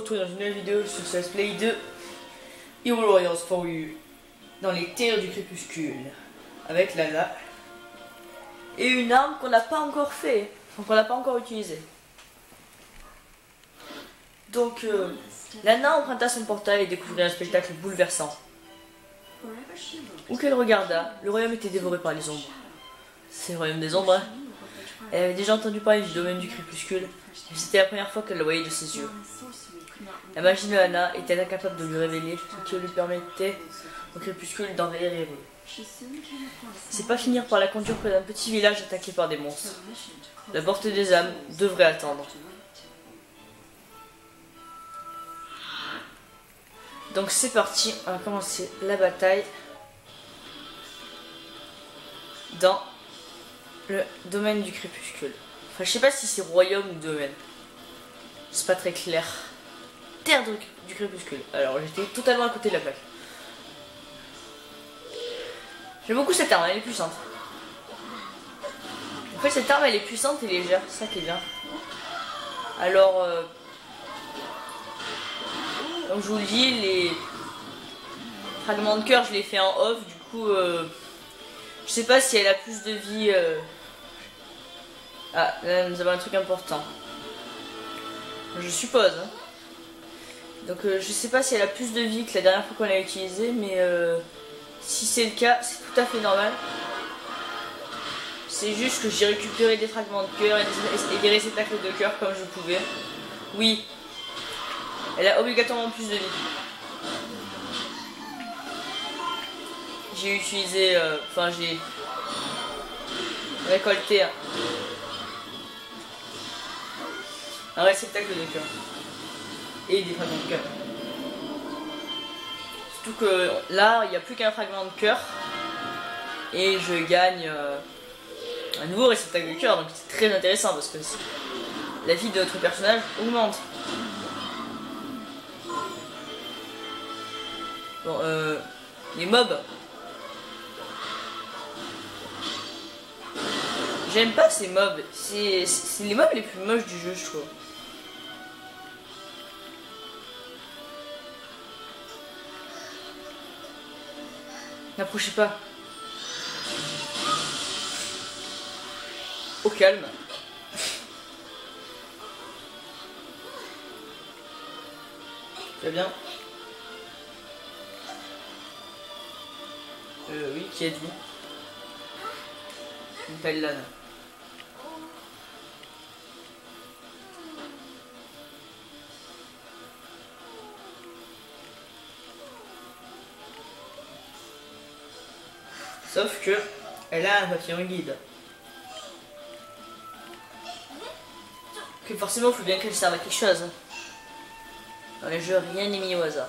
retrouver dans une nouvelle vidéo sur ce let's play de Hyrule Warriors for You dans les terres du crépuscule avec Lana et une arme qu'on n'a pas encore fait, qu'on n'a pas encore utilisée. Donc Lana emprunta son portail et découvrit un spectacle bouleversant. Où qu'elle regarda, le royaume était dévoré par les ombres. C'est le royaume des ombres, hein. Elle avait déjà entendu parler du domaine du crépuscule, mais c'était la première fois qu'elle le voyait de ses yeux. La magie de Lana était incapable de lui révéler ce qui lui permettait au crépuscule d'envahir Hyrule. C'est pas finir par la conduire près d'un petit village attaqué par des monstres. La porte des âmes devrait attendre. Donc c'est parti, on va commencer la bataille dans le domaine du crépuscule. Enfin, je sais pas si c'est royaume ou domaine. C'est pas très clair. Terre du crépuscule. Alors, j'étais totalement à côté de la plaque. J'aime beaucoup cette arme, elle est puissante. En fait, cette arme, elle est puissante et légère. C'est ça qui est bien. Alors, comme je vous le dis, les fragments de cœur, je les fais en off. Du coup, je sais pas si elle a plus de vie. Ah, là, nous avons un truc important. Je suppose. Hein. Donc, je sais pas si elle a plus de vie que la dernière fois qu'on l'a utilisée, mais si c'est le cas, c'est tout à fait normal. C'est juste que j'ai récupéré des fragments de cœur et des réceptacles de cœur comme je pouvais. Oui, elle a obligatoirement plus de vie. J'ai utilisé, enfin j'ai récolté un réceptacle de cœur et des fragments de cœur. Surtout que là, il n'y a plus qu'un fragment de cœur et je gagne un nouveau réceptacle de cœur, donc c'est très intéressant parce que la vie de notre personnage augmente. Bon, les mobs. J'aime pas ces mobs. C'est les mobs les plus moches du jeu, je trouve. N'approchez pas. Au calme. Très bien. Oui, qui êtes-vous? Je m'appelle Lana. Sauf que elle a un papillon guide. Que forcément, il faut bien qu'elle serve à quelque chose. Dans les jeux, rien n'est mis au hasard.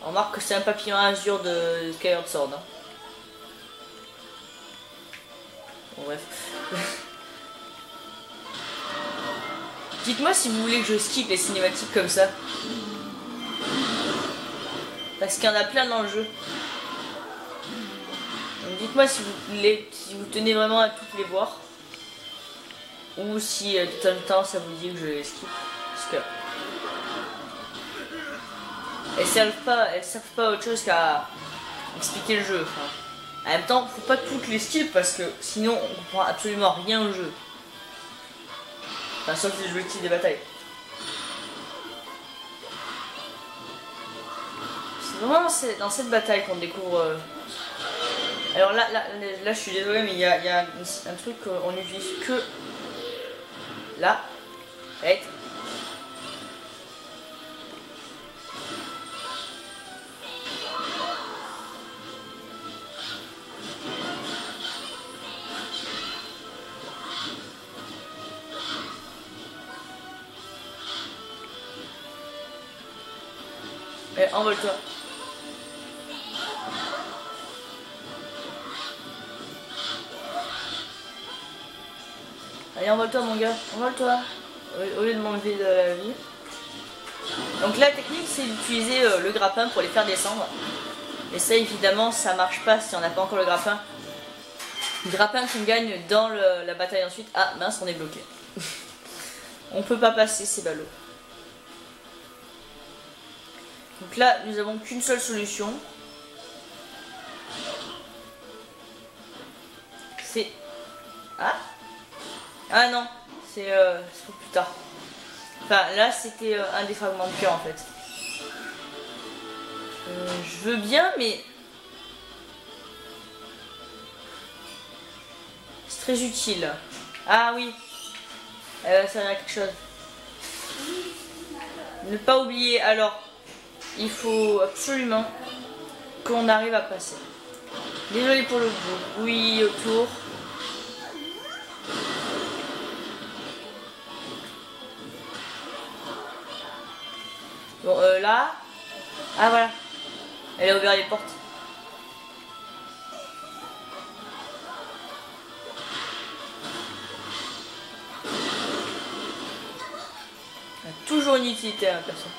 On remarque que c'est un papillon azur de Skyward Sword. Hein. Bon, bref. Dites-moi si vous voulez que je skip les cinématiques comme ça. Parce qu'il y en a plein dans le jeu. Donc dites-moi si vous tenez vraiment à toutes les voir. Ou si de temps en temps ça vous dit que je les skip. Parce que elles servent pas à autre chose qu'à expliquer le jeu. Enfin, en même temps, faut pas toutes les skip parce que sinon on comprend absolument rien au jeu. Enfin, sauf les objectifs des batailles. C'est vraiment dans cette bataille qu'on découvre. Alors là, je suis désolé, mais il y a un truc qu'on n'utilise que là. Right. Eh, envole-toi. Allez, envole-toi mon gars, envole-toi. Au lieu de m'enlever de la vie. Donc la technique c'est d'utiliser le grappin pour les faire descendre. Et ça évidemment ça marche pas si on n'a pas encore le grappin. Le grappin qu'on gagne dans la bataille ensuite. Ah mince, on est bloqué. On peut pas passer, c'est ballot. Donc là, nous avons qu'une seule solution. C'est... Ah non, c'est pour plus tard. Enfin, là, c'était un des fragments de cœur, en fait. Je veux bien, mais... c'est très utile. Ah oui. Elle va servir à quelque chose. Ne pas oublier, alors, il faut absolument qu'on arrive à passer. Désolé pour le bruit autour. Bon, là... ah voilà. Elle a ouvert les portes. Elle a toujours une utilité à la personne.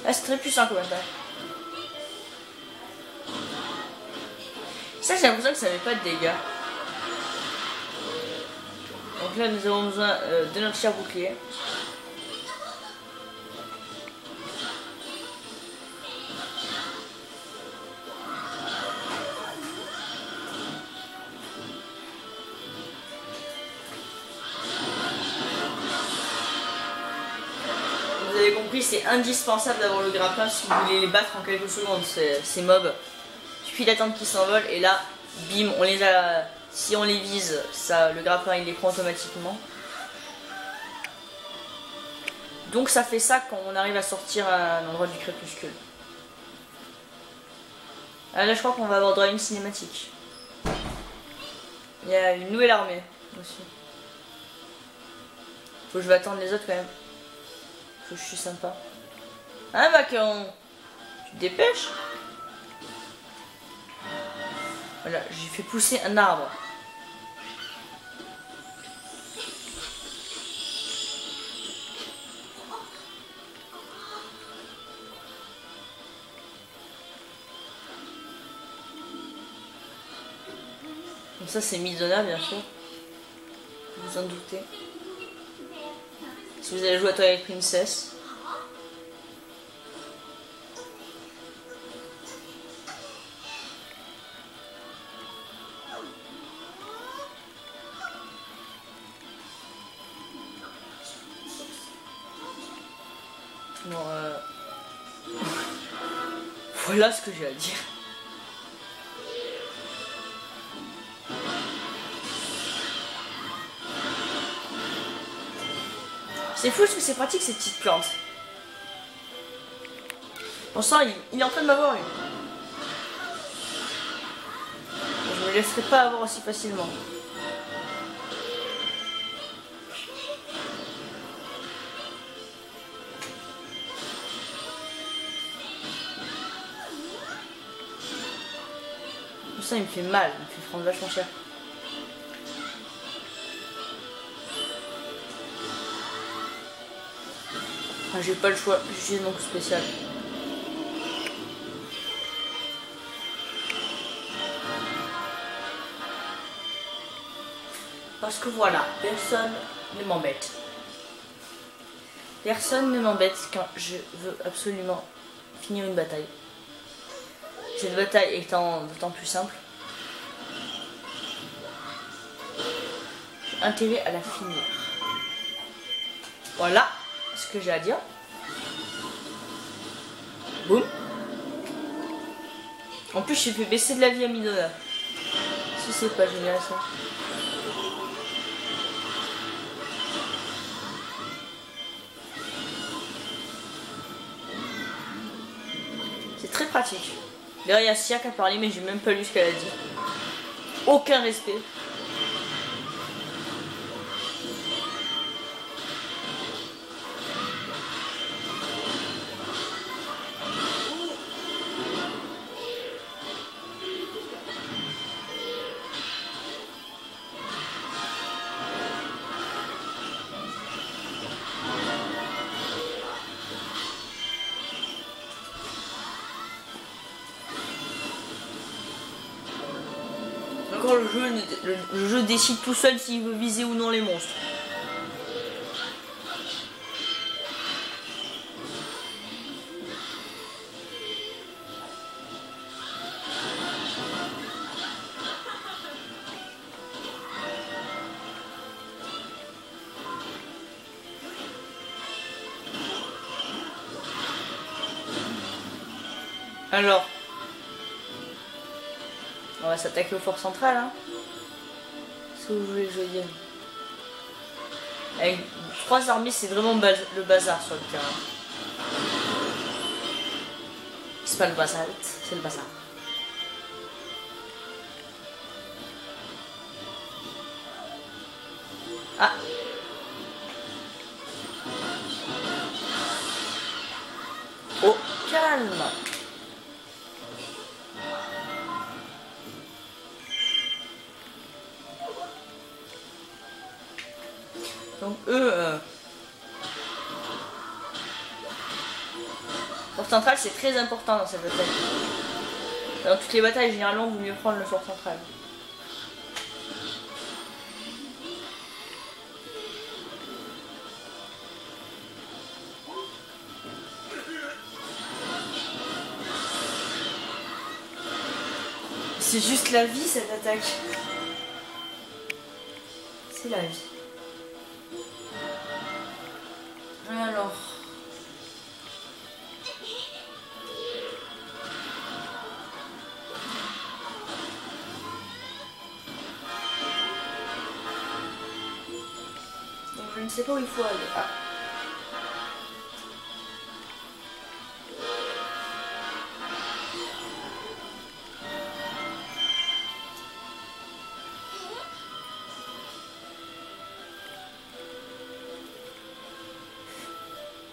Ah, c'est très puissant comme attaque. Ça, j'ai l'impression que ça met pas de dégâts. Donc là, nous avons besoin de notre cher bouclier. Vous avez compris, c'est indispensable d'avoir le grappin si vous voulez les battre en quelques secondes, ces mobs. Il suffit d'attendre qu'ils s'envolent et là, bim, on les a... si on les vise, ça, le grappin il les prend automatiquement. Donc ça fait ça quand on arrive à sortir à un endroit du crépuscule. Ah, là je crois qu'on va avoir droit à une cinématique. Il y a une nouvelle armée aussi. Faut que je vais attendre les autres quand même. Faut que je suis sympa. Hein Macaron, tu te dépêches? Voilà, j'ai fait pousser un arbre. Donc ça c'est Midona bien sûr. Vous vous en doutez. Si vous allez jouer à Twilight Princess. Bon, voilà ce que j'ai à dire. C'est fou parce que c'est pratique ces petites plantes. Bon sang, il est en train de m'avoir eu. Je me laisserai pas avoir aussi facilement. Tout ça il me fait mal, il me fait prendre vachement cher. Ah, j'ai pas le choix, j'utilise mon coup spécial. Parce que voilà, personne ne m'embête. Personne ne m'embête quand je veux absolument finir une bataille. Cette bataille étant d'autant plus simple. J'ai intérêt à la finir. Voilà ce que j'ai à dire. Boum. En plus, j'ai fait baisser de la vie à Midona. Si c'est pas génial ça. C'est très pratique. D'ailleurs, il y a Sia qui a parlé, mais j'ai même pas lu ce qu'elle a dit. Aucun respect. Encore le jeu décide tout seul s'il veut viser ou non les monstres. Alors, on va s'attaquer au fort central, hein. Ce que vous voulez que je dise. Avec 3 armées, c'est vraiment le bazar sur le terrain. C'est pas le basalte, c'est le bazar. Ah. Oh, calme. Donc eux, fort central c'est très important dans cette bataille. Dans toutes les batailles, généralement, il vaut mieux prendre le fort central. C'est juste la vie cette attaque. C'est la vie. Alors. Donc je ne sais pas où il faut aller. Ah.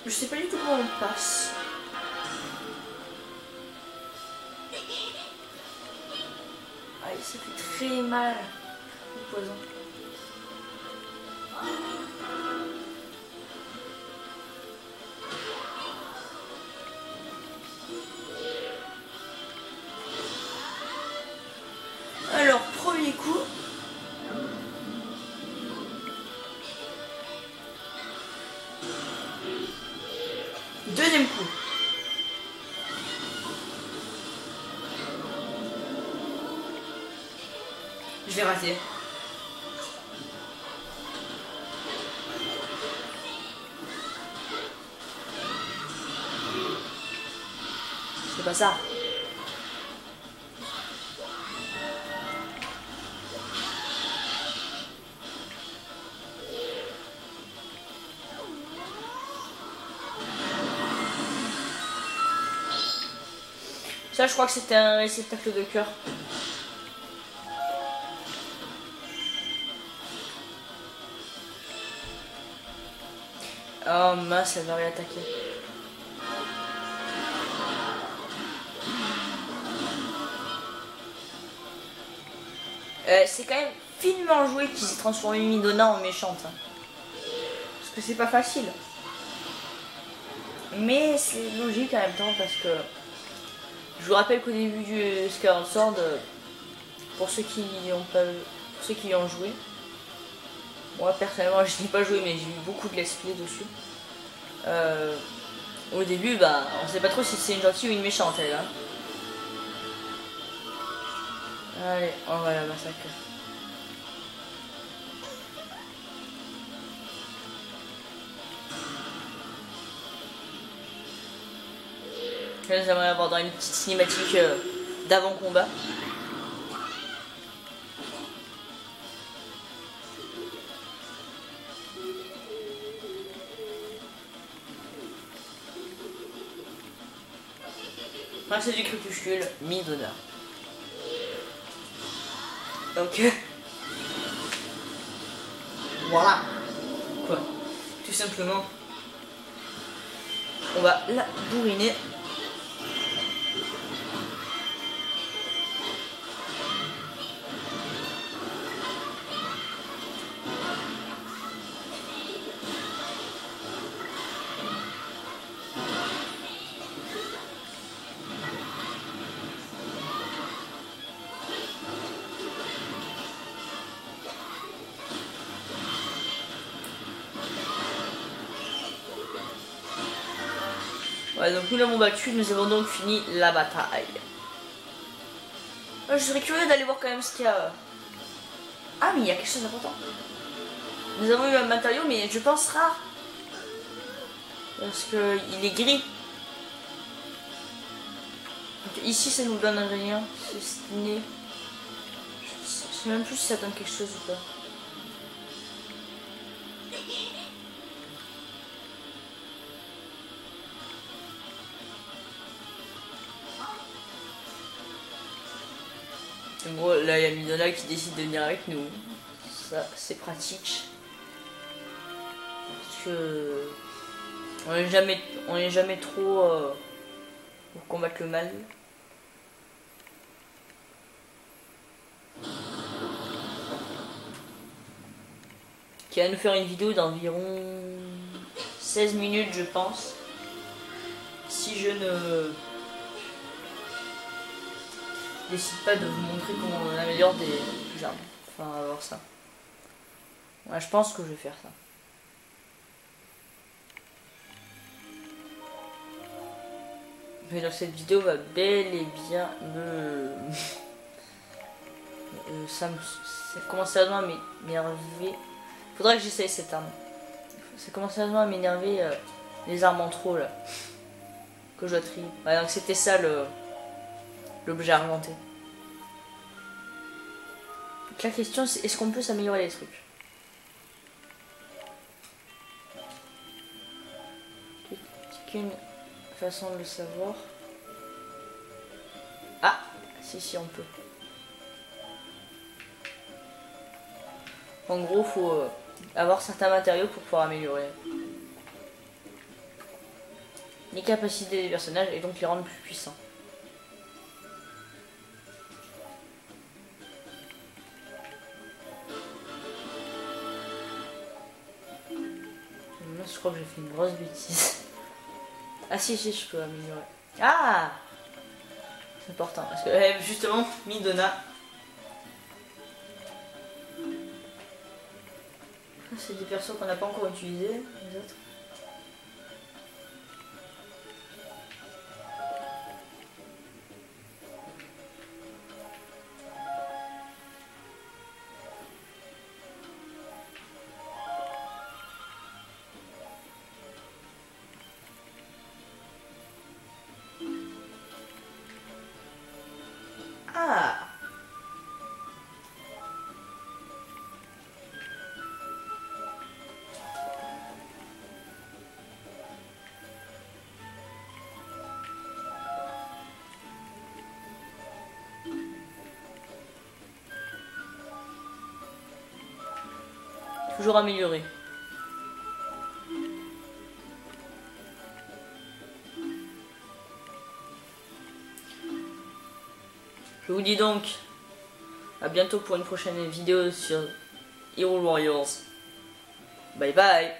Je sais pas du tout comment on passe. Aïe, ça fait très mal. Le poison. Alors, premier coup. Deuxième coup. Je l'ai raté. C'est pas ça. Ça, je crois que c'était un réceptacle de cœur. Oh mince, elle va réattaquer. C'est quand même finement joué qu'ils aient transformé Midona en méchante. Hein. Parce que c'est pas facile. Mais c'est logique en même temps parce que je vous rappelle qu'au début du Skyward Sword, pour ceux qui ont pas, pour ceux qui y ont joué, moi personnellement je n'ai pas joué mais j'ai eu beaucoup de let's play dessus. Au début, bah, on sait pas trop si c'est une gentille ou une méchante elle. Hein. Allez, on va la massacrer. Là, j'aimerais avoir dans une petite cinématique d'avant-combat. Ah, c'est du crépuscule, Midona. Donc, voilà. Quoi. Tout simplement, on va la bourriner. Ouais, donc nous l'avons battu, nous avons donc fini la bataille. Je serais curieux d'aller voir quand même ce qu'il y a. Ah, mais il y a quelque chose d'important. Nous avons eu un matériau, mais je pense rare. Parce que il est gris. Donc, ici ça nous donne rien, c'est destiné. Je sais même plus si ça donne quelque chose ou pas. En gros, là il y a Midona qui décide de venir avec nous. Ça c'est pratique. Parce que on est jamais trop pour combattre le mal. Qui va nous faire une vidéo d'environ 16 minutes je pense. Si je ne décide pas de vous montrer comment on améliore des armes. Enfin, on va voir ça. Ouais, je pense que je vais faire ça. Mais donc cette vidéo va bel et bien me... ça commence sérieusement à m'énerver. Faudrait que j'essaye cette arme. Ça commence sérieusement à m'énerver les armes en trop là. Que je dois trier. Ouais, donc c'était ça l'objet argenté. Donc la question c'est est-ce qu'on peut s'améliorer les trucs? Qu'une façon de le savoir. Ah, si on peut. En gros, faut avoir certains matériaux pour pouvoir améliorer les capacités des personnages et donc les rendre plus puissants. Moi, je crois que j'ai fait une grosse bêtise. Ah si, je peux améliorer. Ah, c'est important parce que justement, Midona. C'est des persos qu'on n'a pas encore utilisés, les autres. Ah! Toujours amélioré. Je vous dis donc à bientôt pour une prochaine vidéo sur Hero Warriors. Bye bye.